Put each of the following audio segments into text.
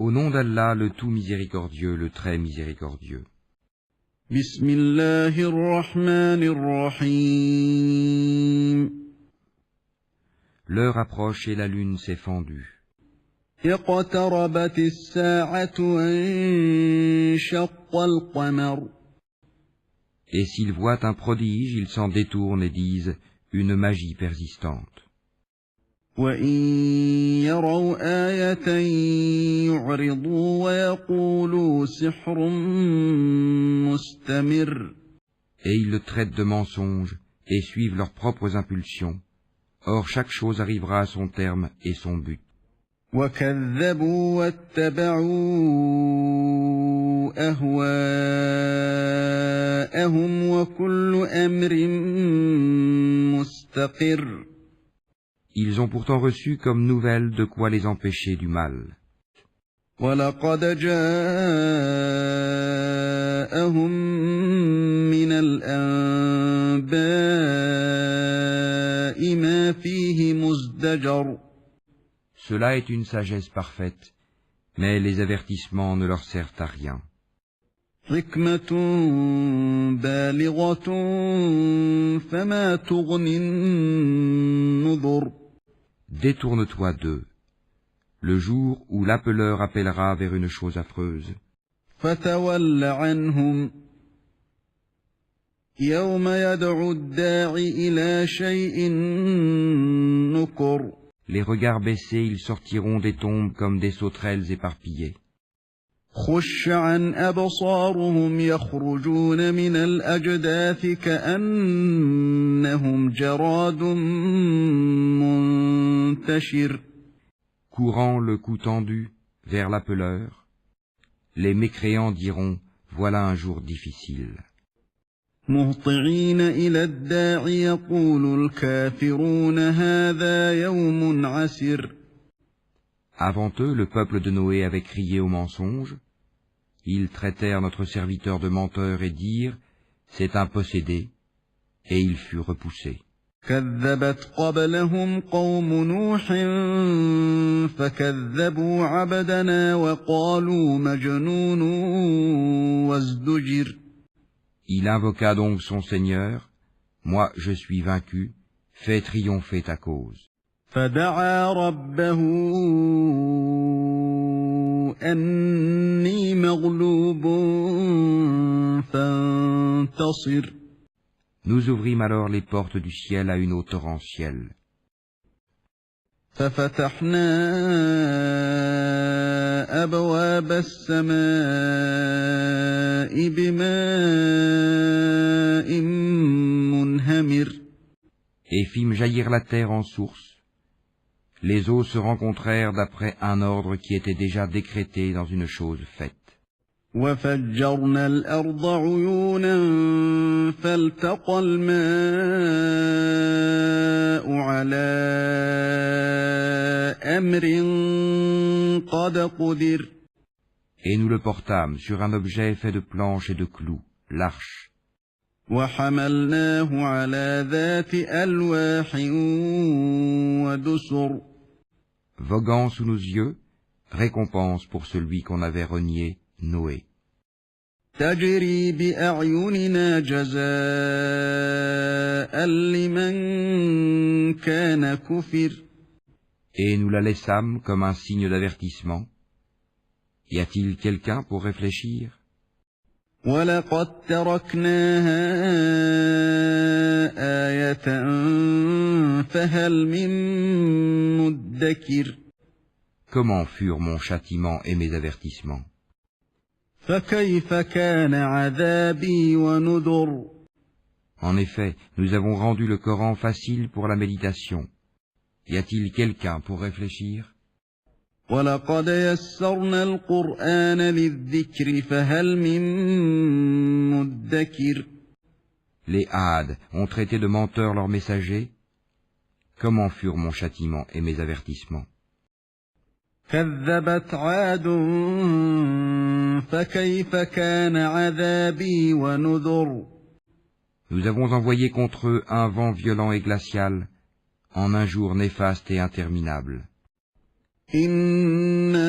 Au nom d'Allah, le tout miséricordieux, le très miséricordieux. Bismillahir-Rahmanir-Rahim. L'heure approche et la lune s'est fendue. اقتربت الساعة وانشق القمر. Et s'ils voient un prodige, ils s'en détournent et disent une magie persistante. وإن يروا آية يعرضوا ويقولوا سحر مستمر. Et ils le traitent de mensonge et suivent leurs propres impulsions. Or chaque chose arrivera à son terme et son but. وكذبوا واتبعوا أهواءهم وكل أمر مستقر. Ils ont pourtant reçu comme nouvelle de quoi les empêcher du mal. وَلَقَدْ جَاءَهُم مِّنَ الْأَنبَاءِ مَا فِيهِ مُزْدَجَرٌ. Cela est une sagesse parfaite, mais les avertissements ne leur servent à rien. حِكْمَةٌ بَالِغَةٌ فَمَا تُغْنِ النُّذُرُ. Détourne-toi d'eux, le jour où l'appeleur appellera vers une chose affreuse. فَتَوَلَّ عَنْهُمْ يَوْمَ يَدْعُ الدَّاعِ إِلَى شَيْءٍ نُكُرٍ. Les regards baissés, ils sortiront des tombes comme des sauterelles éparpillées. خُشَّ عَنْ أَبْصَارُهُمْ يَخْرُجُونَ مِنَ الْأَجْدَاثِ كَأَنَّهُمْ جَرَادٌ مُنْتَشِرٌ. Courant le cou tendu vers l'appeleur, les mécréants diront « Voilà un jour difficile ». مهطعين إلى الداع يقول الكافرون هذا يوم عسر. Avant eux, le peuple de Noé avait crié au mensonge. Ils traitèrent notre serviteur de menteur et dirent « C'est un possédé », et il fut repoussé. كذبت قبلهم قوم نوح فكذبوا عبدنا وقالوا مجنون وازدجر. Il invoqua donc son Seigneur, « Moi je suis vaincu, fais triompher ta cause. » فدعا ربه أني مغلوب فانتصر. Nous ouvrîmes alors les portes du ciel à une eau torrentielle. ففتحنا أبواب السماء بماء منهمر. Et fîmes jaillir la terre en source. Les eaux se rencontrèrent d'après un ordre qui était déjà décrété dans une chose faite. وفجرنا الأرض عيونا فالتقى الماء على أمر قد قدر. Et nous le portâmes sur un objet fait de planches et de clous, l'arche. وحملناه على ذات ألواح ودسر. Voguant sous nos yeux, récompense pour celui qu'on avait renié, Noé. تجري بأعيننا جزاء لمن كان كفر. Et nous la laissâmes comme un signe d'avertissement. Y a-t-il quelqu'un pour réfléchir? وَلَقَدْ تَرَكْنَاهَا آيَةً فَهَلْ مِن مُّدَّكِرٍ. Comment furent mon châtiment et mes avertissements? فَكَيْفَ كَانَ عَذَابِي وَنُذُرِ. En effet, nous avons rendu le Coran facile pour la méditation. Y a-t-il quelqu'un pour réfléchir? وَلَقَدْ يَسَّرْنَا الْقُرْآنَ لِلذِّكْرِ فَهَلْ مِن مُّدَّكِرٍ. Les Hades ont traité de menteurs leurs messagers. Comment furent mon châtiment et mes avertissements? كَذَّبَتْ عَادٌ فَكَيْفَ كَانَ عَذَابِي وَنُذُرِ. Nous avons envoyé contre eux un vent violent et glacial, en un jour néfaste et interminable. إِنَّا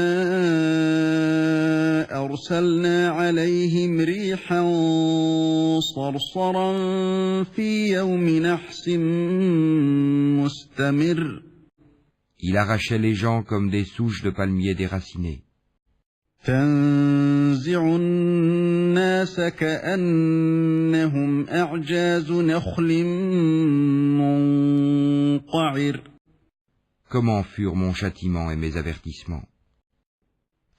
أرسلنا عليهم ريحا صرصرا في يوم نحس مستمر. Il arrachait les gens comme des souches de palmiers déracinées. تنزع الناس كأنهم أعجاز نخل منقعر. Comment furent mon châtiment et mes avertissements?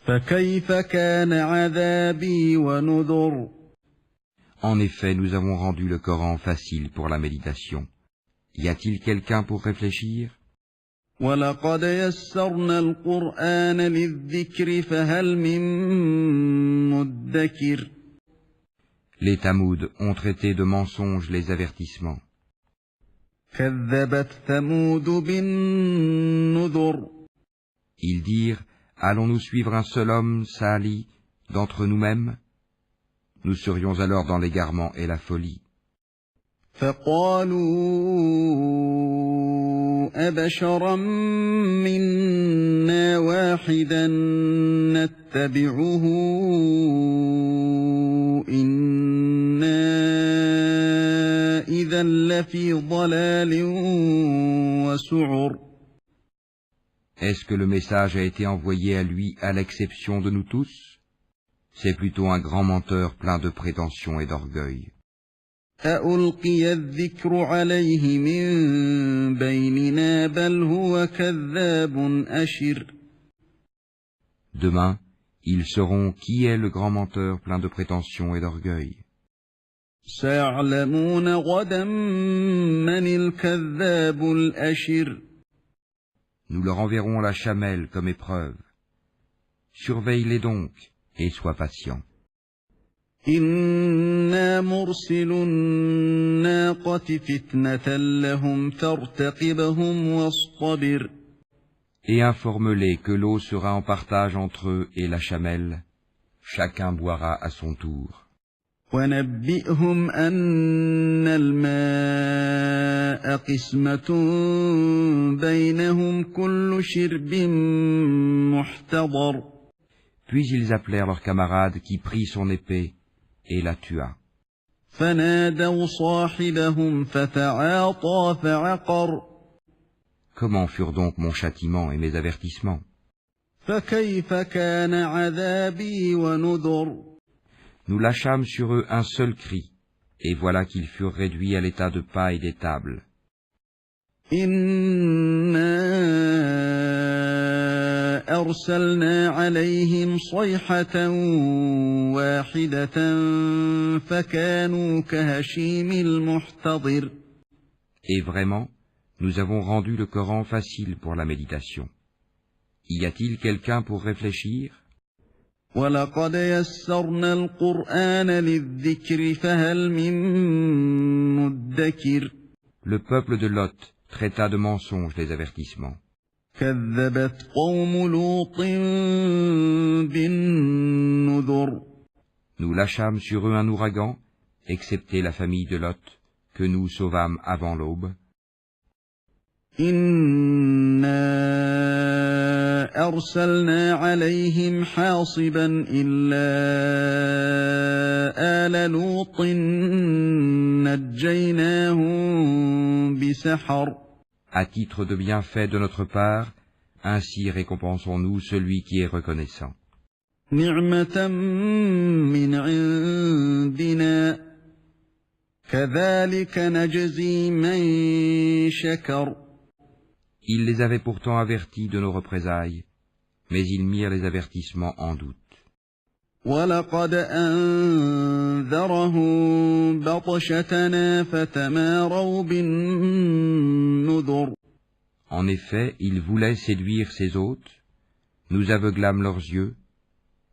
فكيف كان عذابي ونذر. En effet, nous avons rendu le Coran facile pour la méditation. Y a-t-il quelqu'un pour réfléchir? ولقد يسرنا القرآن للذكر فهل من مدكر. Les Tamouds ont traité de mensonges les avertissements. كذبت ثمود بالنذر. Ils dirent, allons-nous suivre un seul homme, Salih, d'entre nous-mêmes? Nous serions alors dans l'égarement et la folie. فقالوا أبشرا منا واحدا نتبعه إنا إذا لفي ضلال وسعر. Est-ce que le message a été envoyé à lui à l'exception de nous tous? C'est plutôt un grand menteur plein de prétentions et d'orgueil. أألقي الذكر عليه من بيننا بل هو كذاب أشر. Demain, ils sauront qui est le grand menteur plein de prétentions et d'orgueil. سيعلمون غدا من الكذاب الأشر. Nous leur enverrons la chamelle comme épreuve. Surveille-les donc et sois patient. إنا مرسل الناقة فتنة لهم فارتقبهم واصطبر. Et informe-les que l'eau sera en partage entre eux et la chamelle. Chacun boira à son tour. ونبئهم أن الماء قسمة بينهم كل شرب محتضر. Puis ils appelèrent leur camarade qui prit son épée et la tua. فنادوا صاحبهم فتعاطى فعقر. Comment furent donc mon châtiment et mes avertissements? فكيف كان عذابي ونذر. Nous lâchâmes sur eux un seul cri, et voilà qu'ils furent réduits à l'état de paille des tables. إنا أرسلنا عليهم صيحة واحدة فكانوا كهشيم المحتضر. Et vraiment, nous avons rendu le Coran facile pour la méditation. Y a-t-il quelqu'un pour réfléchir? ولقد يسرنا القرآن للذكر فهل من مدكر. Le peuple de Lot traita de mensonges les avertissements. كذبت قوم لوط بالنذر. Nous lâchâmes sur eux un ouragan, excepté la famille de Lot, que nous sauvâmes avant l'aube. إنا أرسلنا عليهم حاصبا إلا آل لوط نجيناهم بسحر. À titre de bienfait de notre part, ainsi récompensons-nous celui qui est reconnaissant. نعمة من عندنا كذلك نجزي من شكر. Ils les avaient pourtant avertis de nos représailles, mais ils mirent les avertissements en doute. وَلَقَدْ أَنذَرَهُم بَطْشَتَنَا فَتَمَارَوْا بِالنُّذُرِ. En effet, ils voulaient séduire ses hôtes, nous aveuglâmes leurs yeux,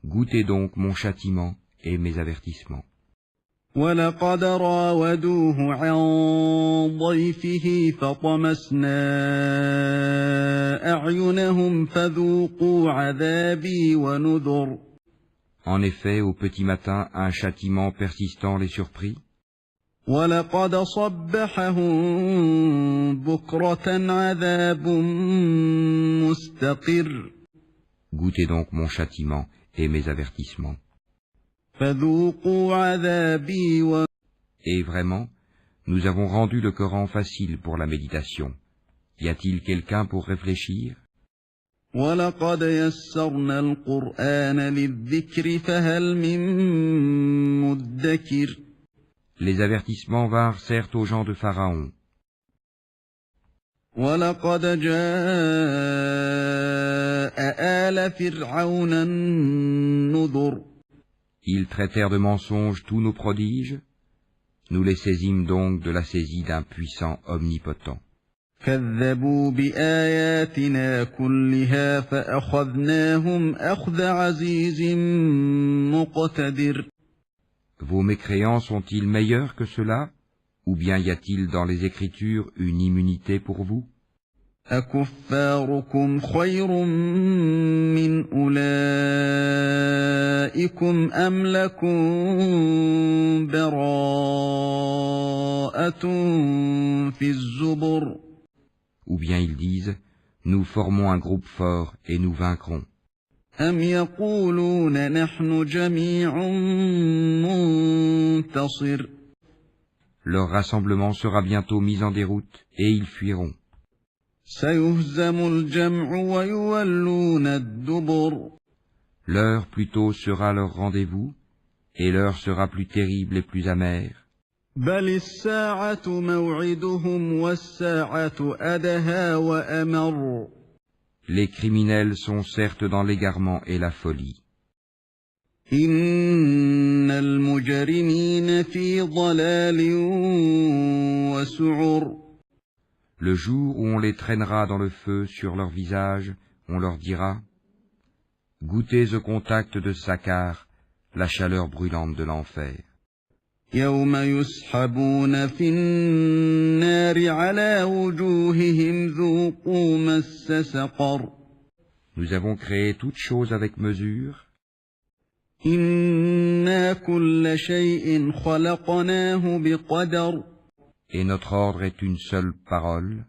goûtez donc mon châtiment et mes avertissements. وَلَقَدْ رَاوَدُوهُ عَن ضَيْفِهِ فَطَمَسْنَا أَعْيُنَهُمْ فَذُوقُوا عَذَابِي وَنُذُرِ. En effet, au petit matin, un châtiment persistant les surprit. وَلَقَدْ صَبَّحَهُم بُكْرَةً عَذَابٌ مُسْتَقِرٌّ. Goûtez donc mon châtiment et mes avertissements. فذوقوا عذابي ونذر. Et vraiment, nous avons rendu le Coran facile pour la méditation. Y a-t-il quelqu'un pour réfléchir? وَلَقَدْ يَسَّرْنَا الْقُرْآنَ لِلذِّكْرِ فَهَلْ مِن مُّدَّكِرٍ. Les avertissements vinrent certes aux gens de Pharaon. وَلَقَدْ جَاءَ آلَ فِرْعَوْنَ النُّذُرُ. Ils traitèrent de mensonges tous nos prodiges. Nous les saisîmes donc de la saisie d'un puissant omnipotent. كَذَّبُوا بِآيَاتِنَا كُلِّهَا فَأَخَذْنَاهُمْ أَخْذَ عَزِيزٍ مُّقْتَدِرٍ. Vos mécréants sont-ils meilleurs que cela? Ou bien y a-t-il dans les Écritures une immunité pour vous? أَكُفَّارُكُمْ خَيْرٌ مِّنْ أُولَئِكُمْ أَمْ لَكُمْ بَرَاءَةٌ فِي الزُّبُرِ. Ou bien ils disent, nous formons un groupe fort et nous vaincrons. أَمْ يَقُولُونَ نَحْنُ جَمِيعٌ مُّنتَصِرٌ. Leur rassemblement sera bientôt mis en déroute et ils fuiront. سَيُهْزَمُ الْجَمْعُ وَيُوَلُّونَ الدُّبُرَ. L'heure plutôt sera leur rendez-vous, et l'heure sera plus terrible et plus amère. بَلِ السَّاعَةُ مَوْعِدُهُمْ وَالسَّاعَةُ أَدْهَىٰ وَأَمَرُّ. Les criminels sont certes dans l'égarement et la folie. إِنَّ الْمُجْرِمِينَ فِي ضَلَالٍ وَسُعُرٍ. Le jour où on les traînera dans le feu sur leur visage, on leur dira, goûtez au contact de Saccare la chaleur brûlante de l'enfer. يَوْمَ يُسْحَبُونَ فِي النَّارِ عَلَى وُجُوهِهِمْ ذُوقُوا مَسَّ سَقَرَ. Nous avons créé toutes choses avec mesure. إِنَّا كُلَّ شَيْءٍ خَلَقْنَاهُ بِقَدَرٍ. Et notre ordre est une seule parole.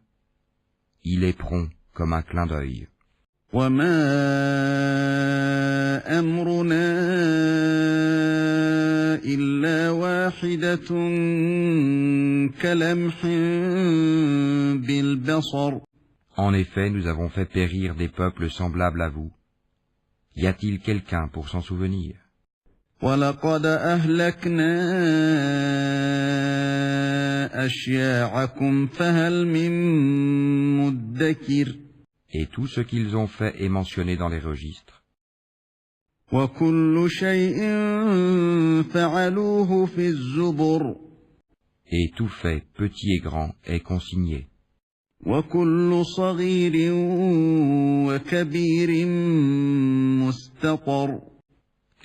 Il est prompt comme un clin d'œil. وَمَا أَمْرُنَا إِلَّا وَاحِدَةٌ كَلَمْحٍ بِالْبَصَرِ. En effet, nous avons fait périr des peuples semblables à vous. Y a-t-il quelqu'un pour s'en souvenir? وَلَقَدْ أَهْلَكْنَا أَشْيَاعَكُمْ فَهَلْ مِن مُّدَّكِرٍ. Et tout ce qu'ils ont fait est mentionné dans les registres. وَكُلُّ شَيْءٍ فَعَلُوهُ فِي الزُّبُرِ. Et tout fait, petit et grand, est consigné. وَكُلُّ صَغِيرٍ وَكَبِيرٍ مُسْتَطَرٍ.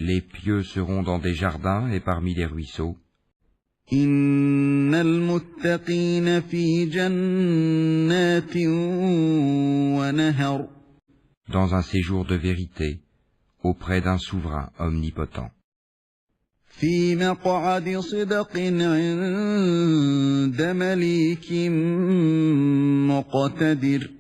Les pieux seront dans des jardins et parmi les ruisseaux. إِنَّ الْمُتَّقِينَ فِي جَنَّاتٍ وَنَهَرٍ. Dans un séjour de vérité, auprès d'un souverain omnipotent. فِي مَقْعَدِ صِدْقٍ عِندَ مَلِيكٍ مُّقْتَدِرٍ.